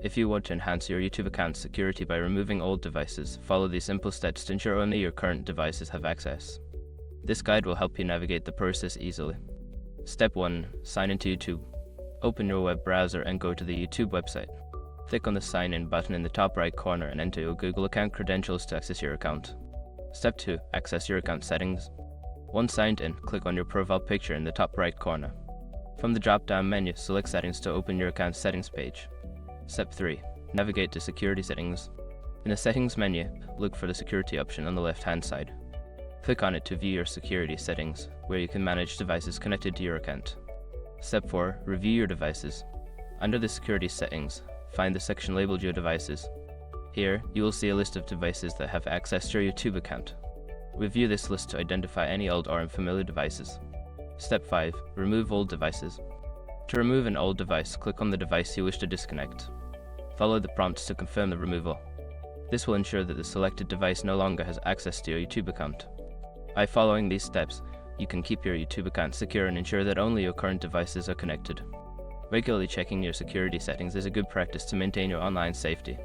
If you want to enhance your YouTube account security by removing old devices, follow these simple steps to ensure only your current devices have access. This guide will help you navigate the process easily. Step 1. Sign into YouTube. Open your web browser and go to the YouTube website. Click on the Sign In button in the top right corner and enter your Google account credentials to access your account. Step 2. Access your account settings. Once signed in, click on your profile picture in the top right corner. From the drop-down menu, select Settings to open your account settings page. Step 3. Navigate to Security Settings. In the Settings menu, look for the Security option on the left-hand side. Click on it to view your security settings, where you can manage devices connected to your account. Step 4. Review your devices. Under the Security Settings, find the section labeled Your Devices. Here, you will see a list of devices that have access to your YouTube account. Review this list to identify any old or unfamiliar devices. Step 5. Remove old devices. To remove an old device, click on the device you wish to disconnect. Follow the prompts to confirm the removal. This will ensure that the selected device no longer has access to your YouTube account. By following these steps, you can keep your YouTube account secure and ensure that only your current devices are connected. Regularly checking your security settings is a good practice to maintain your online safety.